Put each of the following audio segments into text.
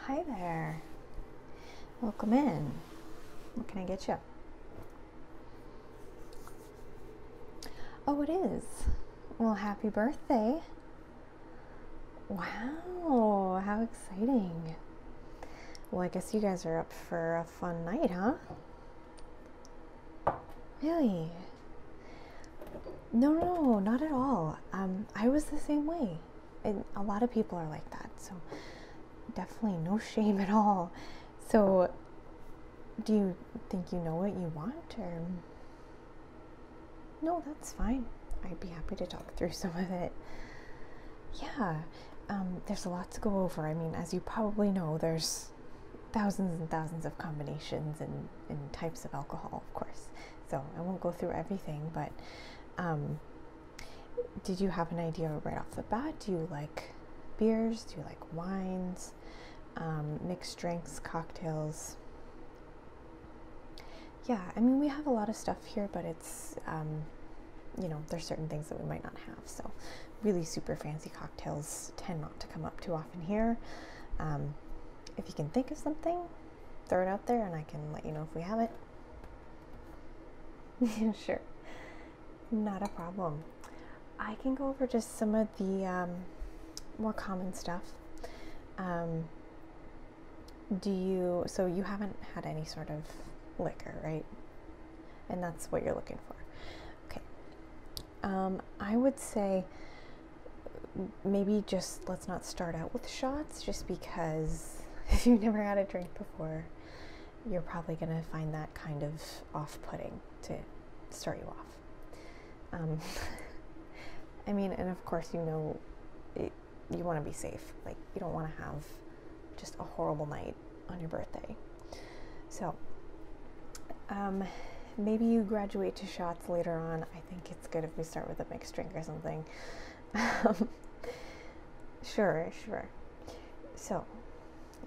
Hi there. Welcome in. What can I get you? Oh, it is. Well, happy birthday. Wow, how exciting. Well, I guess you guys are up for a fun night, huh? Really? No, not at all. I was the same way. And a lot of people are like that, so definitely no shame at all. So, do you think you know what you want, or? No, that's fine. I'd be happy to talk through some of it. Yeah, there's a lot to go over. I mean, as you probably know, there's thousands and thousands of combinations and types of alcohol, of course. So I won't go through everything, but did you have an idea right off the bat? Do you like beers? Do you like wines? Mixed drinks, cocktails? Yeah, I mean, we have a lot of stuff here, but it's, there's certain things that we might not have. So really super fancy cocktails tend not to come up too often here. If you can think of something, throw it out there and I can let you know if we have it. Sure. Not a problem. I can go over just some of the more common stuff. So you haven't had any sort of liquor, right? And that's what you're looking for. Okay. I would say maybe just let's not start out with shots, just because if you've never had a drink before, you're probably going to find that kind of off-putting to start you off. I mean, and of course, you want to be safe. Like, you don't want to have just a horrible night on your birthday. So, maybe you graduate to shots later on. I think it's good if we start with a mixed drink or something. Sure. So,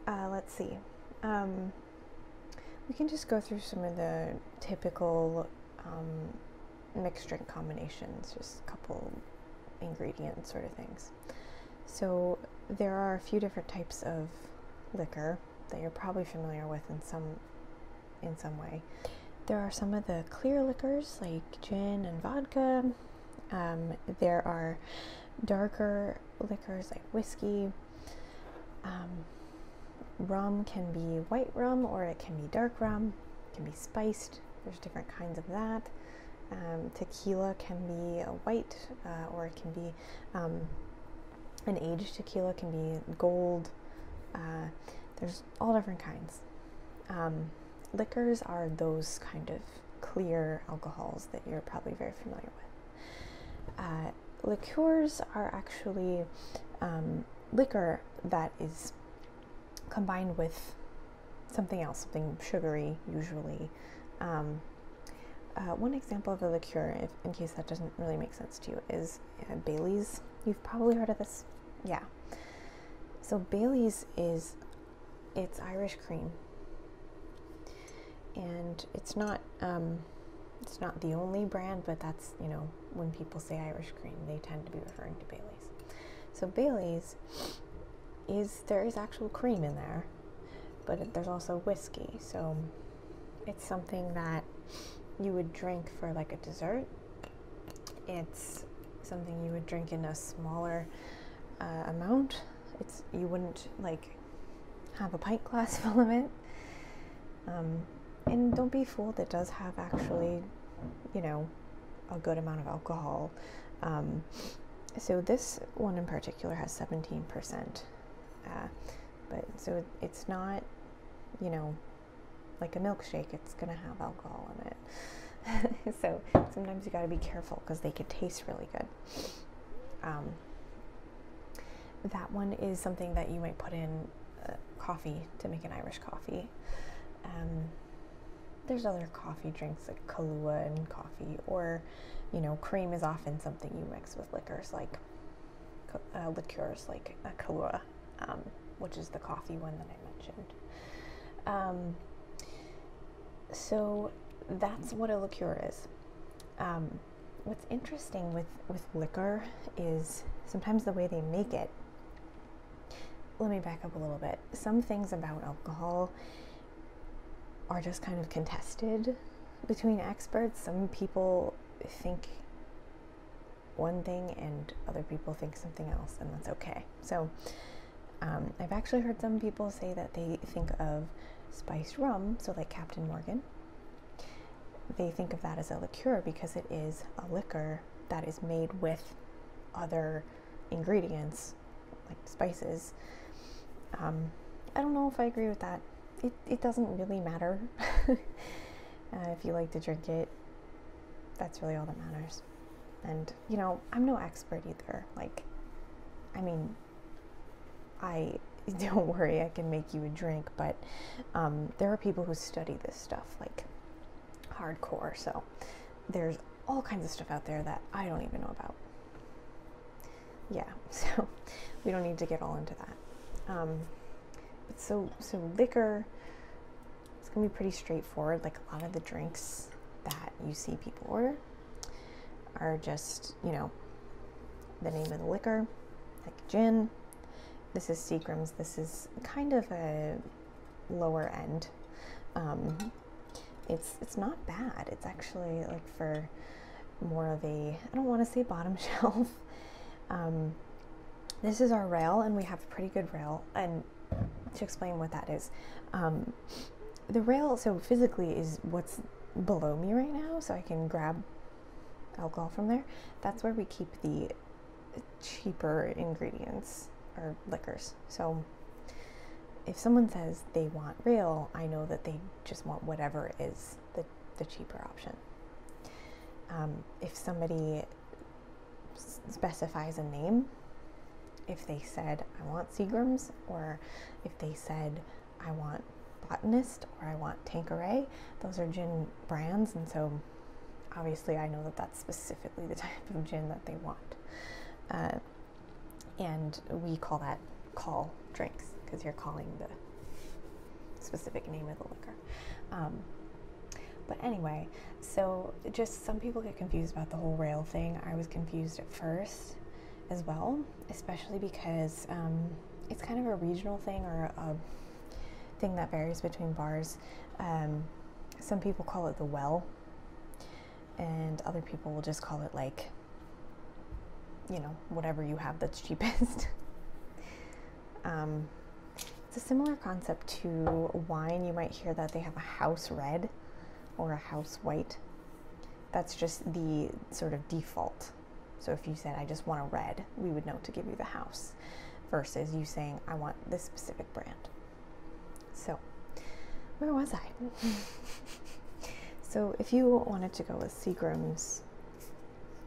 let's see. We can just go through some of the typical mixed drink combinations, just a couple ingredient sort of things. So there are a few different types of liquor that you're probably familiar with in some way. There are some of the clear liquors like gin and vodka. There are darker liquors like whiskey. Rum can be white rum or it can be dark rum. It can be spiced. There's different kinds of that. Tequila can be a white or it can be an aged tequila, can be gold. There's all different kinds. Liquors are those kind of clear alcohols that you're probably very familiar with. Liqueurs are actually liquor that is combined with something else, something sugary usually. One example of a liqueur, in case that doesn't really make sense to you, is Bailey's. You've probably heard of this. Yeah. So Bailey's it's Irish cream. And it's not the only brand, but that's, when people say Irish cream, they tend to be referring to Bailey's. So Bailey's there is actual cream in there, but there's also whiskey. So it's something that you would drink for like a dessert. It's something you would drink in a smaller amount. You wouldn't like have a pint glass full of it. And don't be fooled, it does have actually, a good amount of alcohol. So this one in particular has 17%. But so it's not, like a milkshake, it's going to have alcohol in it. So sometimes you got to be careful because they could taste really good. That one is something that you might put in coffee to make an Irish coffee. There's other coffee drinks like Kahlua and coffee, or, cream is often something you mix with liquors like Kahlua, which is the coffee one that I mentioned. So that's what a liqueur is. What's interesting with liquor is sometimes the way they make it let me back up a little bit. Some things about alcohol are just kind of contested between experts. Some people think one thing and other people think something else, and that's okay. So I've actually heard some people say that they think of spiced rum, so like Captain Morgan, they think of that as a liqueur because it is a liquor that is made with other ingredients like spices. I don't know if I agree with that. It doesn't really matter. If you like to drink it, that's really all that matters. And you know, I'm no expert either. Like, I mean, don't worry, I can make you a drink, but there are people who study this stuff like hardcore, so there's all kinds of stuff out there that I don't even know about. Yeah, so we don't need to get all into that. But so liquor, it's gonna be pretty straightforward. Like a lot of the drinks that you see people order are just, you know, the name of the liquor, like gin. This is Seagram's. This is kind of a lower end. It's not bad. It's actually like for more of a, I don't want to say bottom shelf. This is our rail, and we have a pretty good rail. And to explain what that is, the rail, so physically, is what's below me right now, so I can grab alcohol from there. That's where we keep the cheaper ingredients or liquors. So if someone says they want rail, I know that they just want whatever is the cheaper option. If somebody specifies a name, if they said I want Seagram's, or if they said I want Botanist or I want Tanqueray, those are gin brands, and so obviously I know that that's specifically the type of gin that they want. And we call that call drinks, because you're calling the specific name of the liquor. But anyway, so just some people get confused about the whole rail thing. I was confused at first as well, especially because it's kind of a regional thing, or a thing that varies between bars. Some people call it the well, and other people will just call it, like, you know, whatever you have that's cheapest. It's a similar concept to wine. You might hear that they have a house red or a house white. That's just the sort of default. So if you said, I just want a red, we would know to give you the house, versus you saying, I want this specific brand. So, where was I? So if you wanted to go with Seagram's,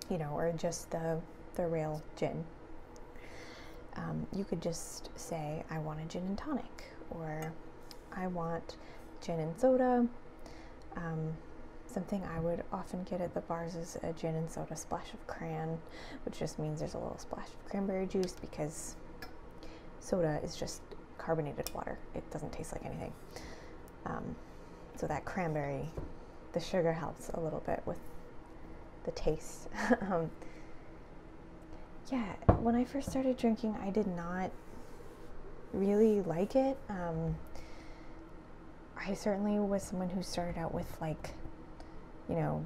you know, or just the rail gin, you could just say, I want a gin and tonic, or I want gin and soda. Something I would often get at the bars is a gin and soda splash of cran, which just means there's a little splash of cranberry juice, because soda is just carbonated water. It doesn't taste like anything. So that cranberry, the sugar helps a little bit with the taste. Yeah, when I first started drinking, I did not really like it. I certainly was someone who started out with, like, you know,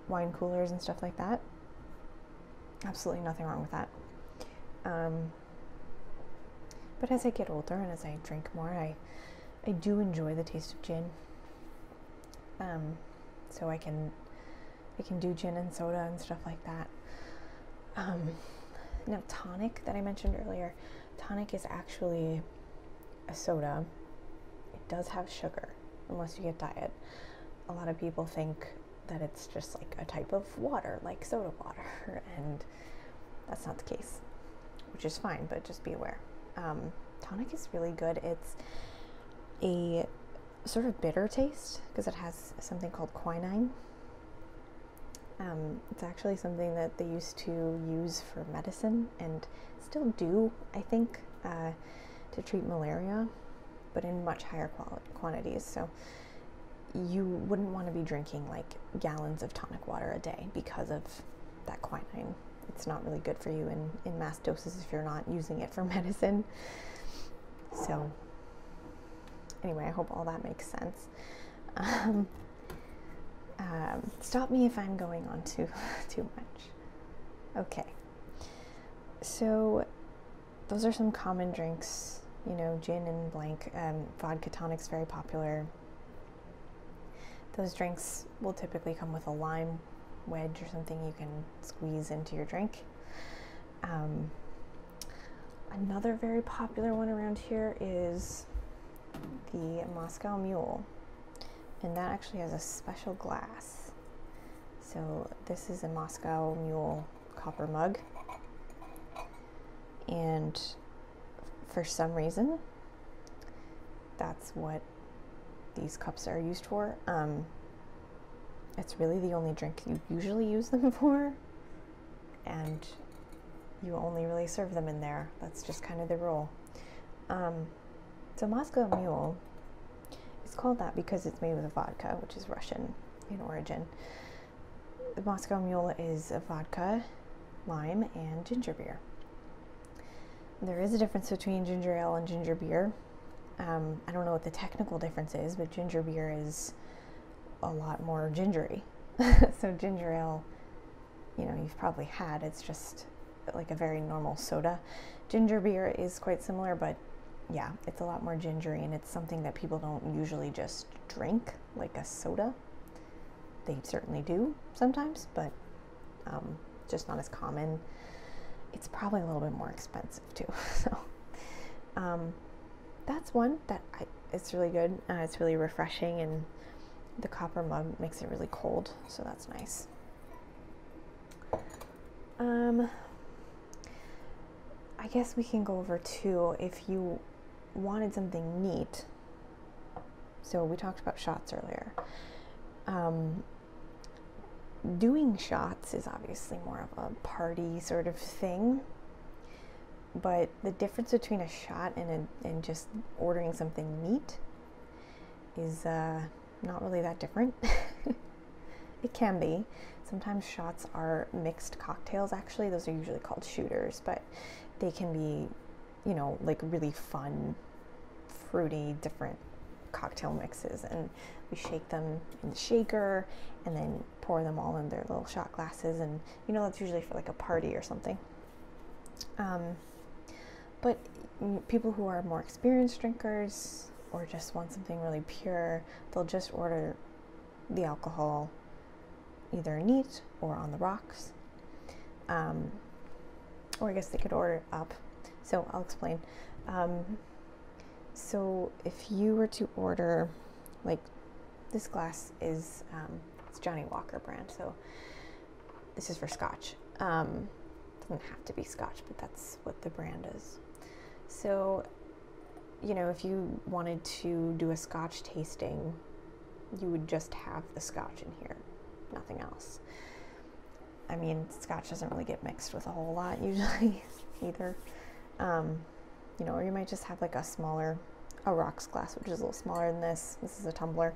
wine coolers and stuff like that. Absolutely nothing wrong with that. But as I get older and as I drink more, I do enjoy the taste of gin. So I can do gin and soda and stuff like that. Now, tonic that I mentioned earlier, tonic is actually a soda. It does have sugar, unless you get diet. A lot of people think that it's just like a type of water, like soda water, and that's not the case, which is fine, but just be aware. Tonic is really good. It's a sort of bitter taste because it has something called quinine. It's actually something that they used to use for medicine, and still do, I think, to treat malaria, but in much higher quantities. So you wouldn't want to be drinking like gallons of tonic water a day because of that quinine. It's not really good for you in mass doses if you're not using it for medicine. So anyway, I hope all that makes sense. Stop me if I'm going on too much. Okay, so those are some common drinks, you know, gin and blank. Vodka tonic's very popular. Those drinks will typically come with a lime wedge or something you can squeeze into your drink. Another very popular one around here is the Moscow Mule, and that actually has a special glass. So this is a Moscow Mule copper mug, and for some reason that's what these cups are used for. It's really the only drink you usually use them for, and you only really serve them in there. That's just kind of the rule. So Moscow Mule is called that because it's made with vodka, which is Russian in origin. The Moscow Mule is a vodka, lime, and ginger beer. There is a difference between ginger ale and ginger beer. I don't know what the technical difference is, but ginger beer is a lot more gingery. So ginger ale, you know, you've probably had. It's just like a very normal soda. Ginger beer is quite similar, but yeah, it's a lot more gingery, and it's something that people don't usually just drink like a soda. They certainly do sometimes, but just not as common. It's probably a little bit more expensive too. So that's one that it's really good. It's really refreshing, and the copper mug makes it really cold, so that's nice. I guess we can go over too, if you wanted something neat. So we talked about shots earlier. Doing shots is obviously more of a party sort of thing, but the difference between a shot and just ordering something neat is not really that different. It can be. Sometimes shots are mixed cocktails, actually. Those are usually called shooters, but they can be, you know, like really fun, fruity, different cocktail mixes, and we shake them in the shaker and then pour them all in their little shot glasses, and you know, that's usually for like a party or something. But people who are more experienced drinkers or just want something really pure, they'll just order the alcohol either neat or on the rocks, or I guess they could order it up. So I'll explain. So if you were to order, like, this glass is it's Johnny Walker brand, so this is for Scotch. Doesn't have to be Scotch, but that's what the brand is. So, you know, if you wanted to do a Scotch tasting, you would just have the Scotch in here, nothing else. I mean, Scotch doesn't really get mixed with a whole lot usually either. You know, or you might just have like a rocks glass, which is a little smaller than this. This is a tumbler.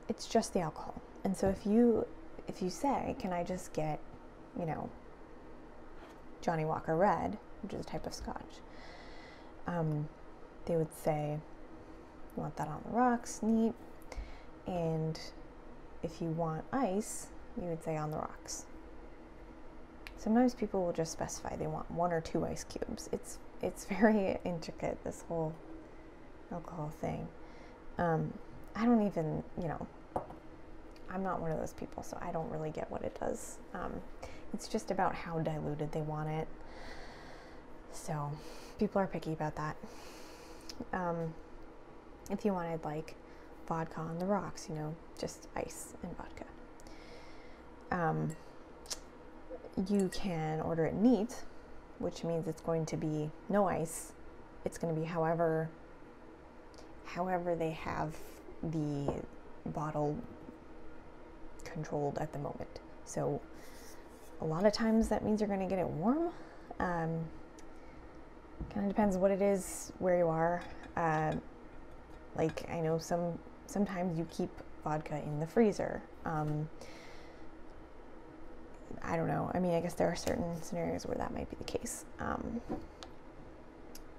It's just the alcohol. And so if you say, can I just get, you know, Johnny Walker Red, which is a type of Scotch, they would say, you want that on the rocks, neat. And if you want ice, you would say on the rocks. Sometimes people will just specify they want 1 or 2 ice cubes. It's very intricate, this whole alcohol thing. I don't even, you know, I'm not one of those people, so I don't really get what it does. It's just about how diluted they want it. So people are picky about that. If you wanted like vodka on the rocks, you know, just ice and vodka. You can order it neat, which means it's going to be no ice. It's going to be however they have the bottle controlled at the moment. So a lot of times that means you're going to get it warm. Kind of depends what it is, where you are. Like, I know sometimes you keep vodka in the freezer. I don't know. I mean, I guess there are certain scenarios where that might be the case.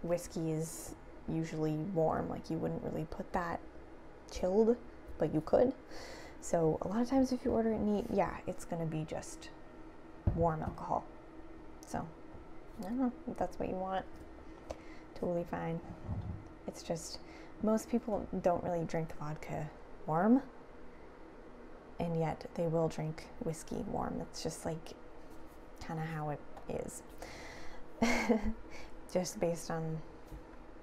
whiskey is usually warm. Like, you wouldn't really put that chilled, but you could. So a lot of times if you order it neat, yeah, it's gonna be just warm alcohol. So I don't know if that's what you want. Totally fine. It's just, most people don't really drink vodka warm, and yet they will drink whiskey warm. It's just like kind of how it is. Just based on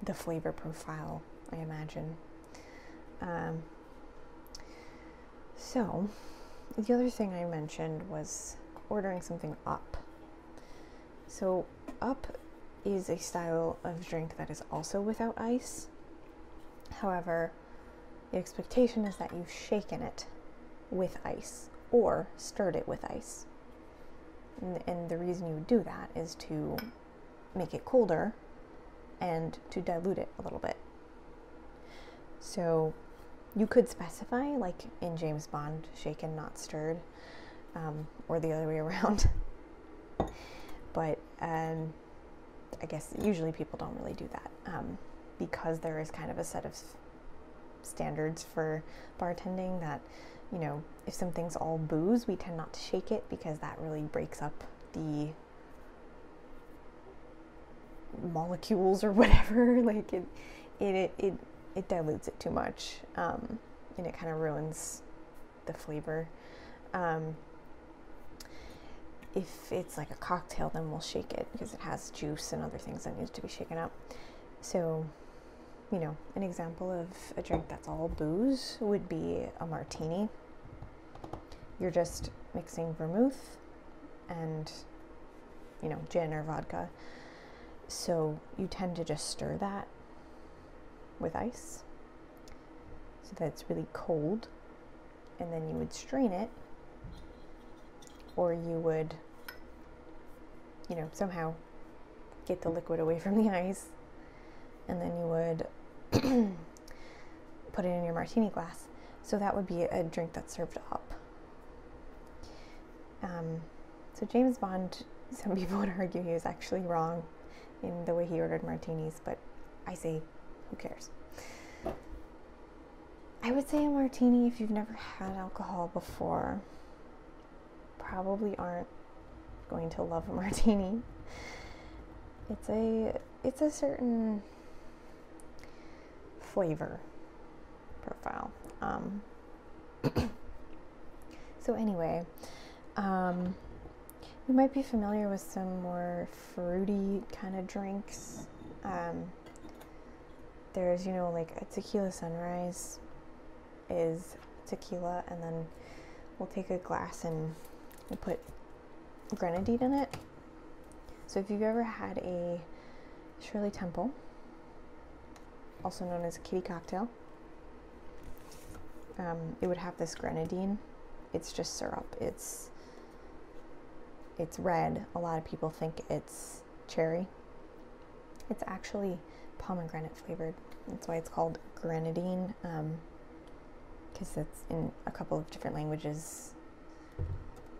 the flavor profile, I imagine. So the other thing I mentioned was ordering something up. So up is a style of drink that is also without ice. However, the expectation is that you've shaken it with ice or stirred it with ice. And the reason you would do that is to make it colder and to dilute it a little bit. So you could specify, like in James Bond, shaken, not stirred, or the other way around. But I guess usually people don't really do that, because there is kind of a set of standards for bartending that, you know, if something's all booze, we tend not to shake it because that really breaks up the molecules or whatever. Like it dilutes it too much, and it kind of ruins the flavor. If it's like a cocktail, then we'll shake it because it has juice and other things that needs to be shaken up. So, you know, an example of a drink that's all booze would be a martini. You're just mixing vermouth and, you know, gin or vodka. So you tend to just stir that with ice so that it's really cold, and then you would strain it, or you would, you know, somehow get the liquid away from the ice, and then you would put it in your martini glass. So that would be a drink that's served up. So James Bond, some people would argue he was actually wrong in the way he ordered martinis, but I say, who cares? I would say a martini, if you've never had alcohol before, probably aren't going to love a martini. It's a certain flavor profile. So anyway, you might be familiar with some more fruity kind of drinks. There's, you know, like a Tequila Sunrise is tequila, and then we'll take a glass and we'll put grenadine in it. So if you've ever had a Shirley Temple, also known as a kitty cocktail, it would have this grenadine. It's just syrup. It's red. A lot of people think it's cherry. It's actually pomegranate flavored. That's why it's called grenadine, because it's in a couple of different languages.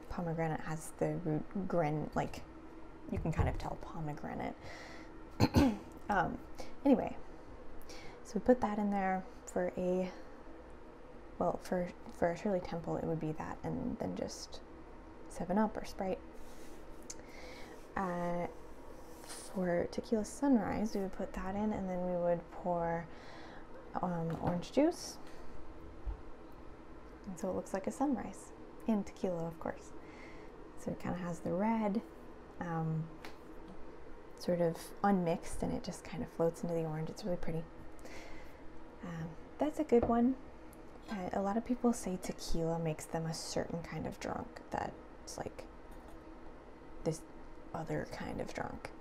Pomegranate has the root like you can kind of tell pomegranate. Anyway, so we put that in there for a, well, for a Shirley Temple, it would be that, and then just 7-Up or Sprite. For Tequila Sunrise, we would put that in, and then we would pour orange juice, and so it looks like a sunrise in tequila, of course. So it kind of has the red, sort of unmixed, and it just kind of floats into the orange. It's really pretty. That's a good one. A lot of people say tequila makes them a certain kind of drunk, that's like this other kind of drunk.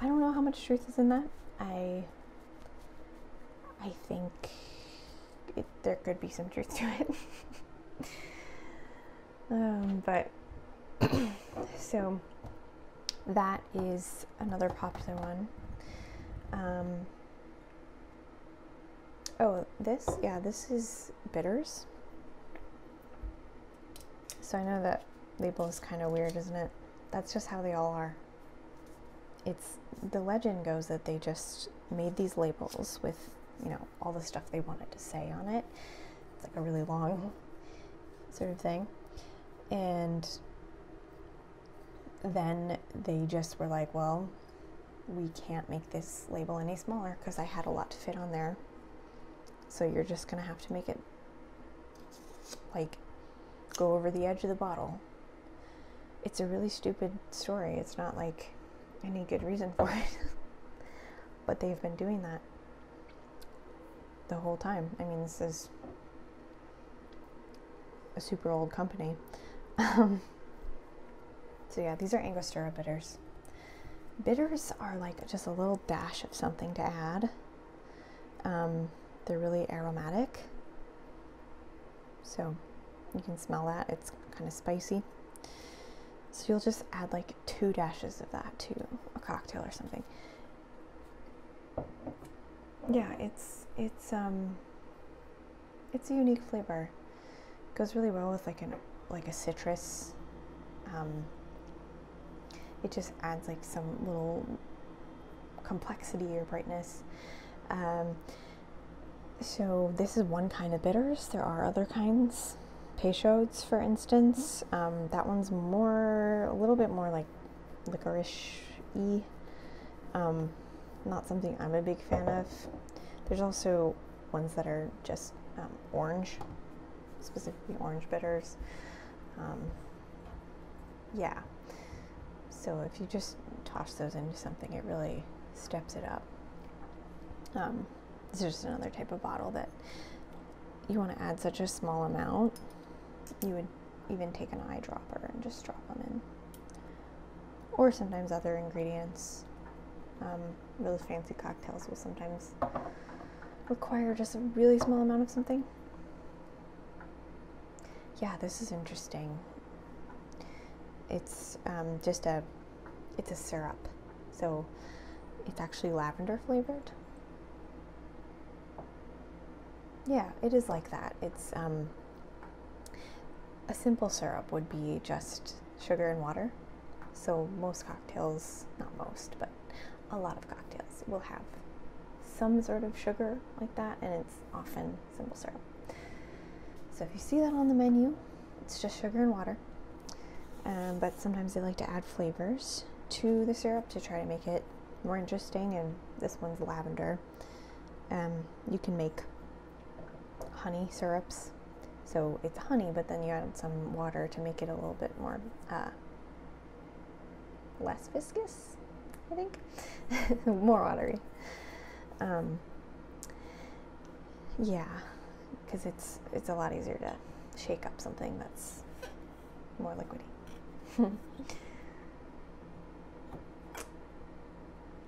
I don't know how much truth is in that. I think there could be some truth to it. But so that is another popular one. Oh, this is bitters. So I know that label is kind of weird, isn't it? That's just how they all are. It's the legend goes that they just made these labels with, you know, all the stuff they wanted to say on it. It's like a really long sort of thing. And then they just were like, well, we can't make this label any smaller because I had a lot to fit on there. So you're just gonna have to make it like go over the edge of the bottle. It's a really stupid story. It's not like any good reason for it. But they've been doing that the whole time. I mean, this is a super old company. So yeah, these are Angostura bitters. Bitters are like just a little dash of something to add. They're really aromatic. So you can smell that. It's kind of spicy. So you'll just add like 2 dashes of that to a cocktail or something. Yeah, it's a unique flavor. It goes really well with like a citrus. It just adds like some little complexity or brightness. So this is one kind of bitters. There are other kinds. Peychaud's, for instance. That one's a little bit more like licorice-y. Not something I'm a big fan of. There's also ones that are just orange, specifically orange bitters. Yeah. So if you just toss those into something, it really steps it up. This is just another type of bottle that you want to add such a small amount. You would even take an eyedropper and just drop them in. Or sometimes other ingredients. Really fancy cocktails will sometimes require just a really small amount of something. Yeah, this is interesting. It's it's a syrup, so it's actually lavender flavored. Yeah, it is like that. It's a simple syrup would be just sugar and water. So most cocktails, not most, but a lot of cocktails will have some sort of sugar like that, and it's often simple syrup. So if you see that on the menu, it's just sugar and water. But sometimes they like to add flavors to the syrup to try to make it more interesting, and this one's lavender. You can make honey syrups. So it's honey, but then you add some water to make it a little bit more less viscous, I think. More watery. Yeah, because it's a lot easier to shake up something that's more liquidy.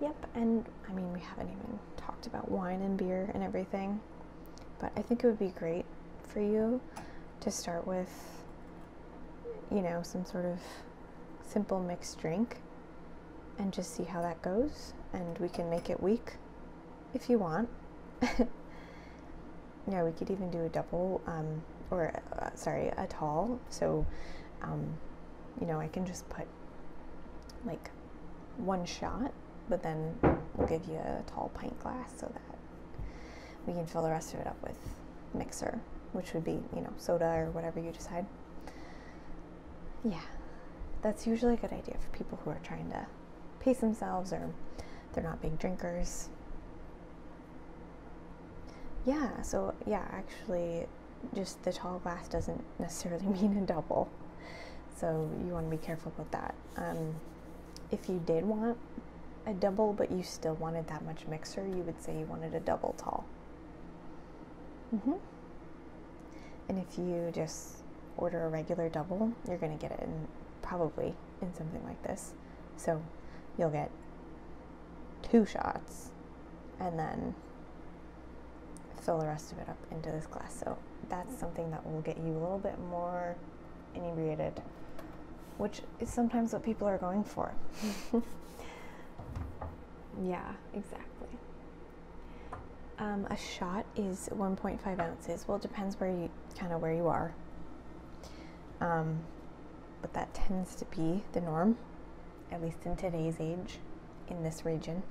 Yep, and I mean, we haven't even talked about wine and beer and everything, but I think it would be great for you to start with, you know, some sort of simple mixed drink and just see how that goes. And we can make it weak if you want. Yeah, we could even do a double, a tall. So, you know, I can just put like 1 shot, but then we'll give you a tall pint glass so that we can fill the rest of it up with mixer, which would be, you know, soda or whatever you decide. Yeah, that's usually a good idea for people who are trying to pace themselves or they're not big drinkers. Yeah, so yeah, actually, just the tall glass doesn't necessarily mean a double. So you want to be careful about that. If you did want a double, but you still wanted that much mixer, you would say you wanted a double tall. And if you just order a regular double, you're going to get it probably in something like this. So you'll get 2 shots and then fill the rest of it up into this glass. So that's something that will get you a little bit more inebriated, which is sometimes what people are going for. Yeah, exactly. A shot is 1.5 ounces. Well, it depends where you are. But that tends to be the norm, at least in today's age. in this region.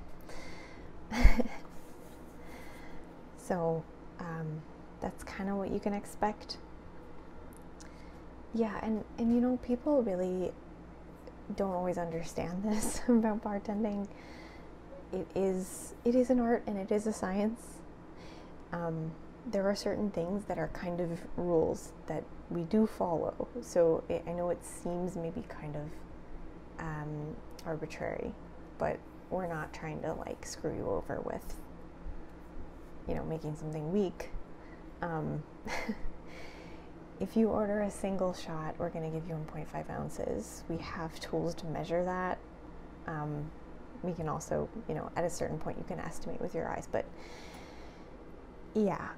So that's kind of what you can expect. Yeah, and you know, people really don't always understand this about bartending. It is an art and it is a science. There are certain things that are kind of rules that we do follow. So I know it seems maybe kind of arbitrary, but we're not trying to like screw you over with, you know, making something weak. If you order a single shot, we're going to give you 1.5 ounces. We have tools to measure that. We can also, you know, at a certain point you can estimate with your eyes, but yeah.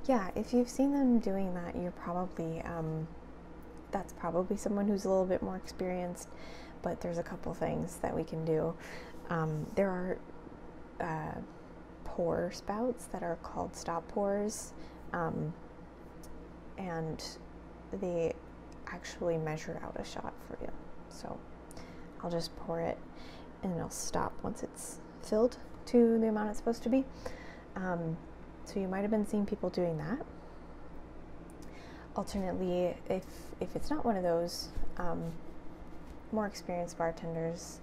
Yeah, if you've seen them doing that, you're probably, that's probably someone who's a little bit more experienced, but there's a couple things that we can do. There are pour spouts that are called stop pours, and they actually measure out a shot for you. So I'll just pour it and it'll stop once it's filled to the amount it's supposed to be. So you might have been seeing people doing that. Alternately, if it's not one of those, more experienced bartenders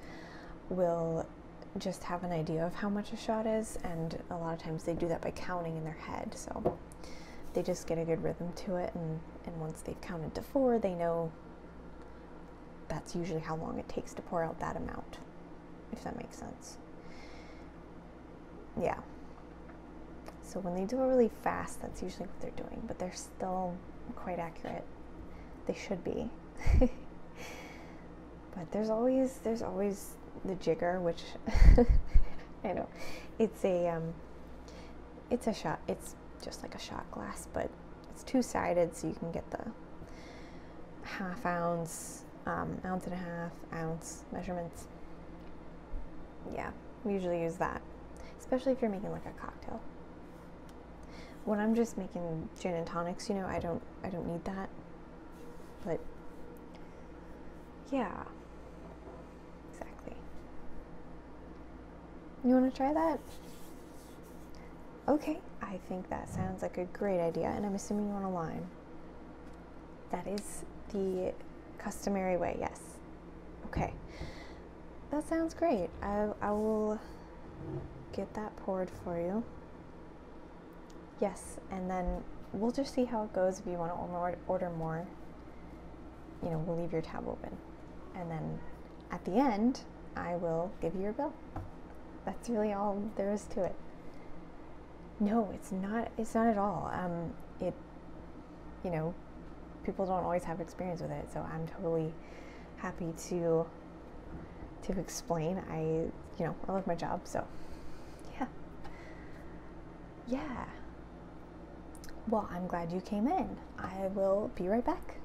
will just have an idea of how much a shot is, and a lot of times they do that by counting in their head. So they just get a good rhythm to it, and once they've counted to 4, they know that's usually how long it takes to pour out that amount, if that makes sense. Yeah. So when they do it really fast, that's usually what they're doing, but they're still quite accurate. They should be. But there's always the jigger, which I know it's a shot. It's just like a shot glass, but it's 2-sided, so you can get the ½ ounce, ounce and a half, ounce measurements. Yeah, we usually use that, especially if you're making like a cocktail. When I'm just making gin and tonics, you know, I don't need that. But yeah, exactly. You want to try that? Okay, I think that sounds like a great idea, and I'm assuming you want a lime. That is the customary way, yes. Okay, that sounds great. I will get that poured for you. Yes, and then we'll just see how it goes. If you want to order more, you know, we'll leave your tab open. And then at the end, I will give you your bill. That's really all there is to it. No, it's not at all. You know, people don't always have experience with it, so I'm totally happy to explain. I love my job, so yeah. Well, I'm glad you came in. I will be right back.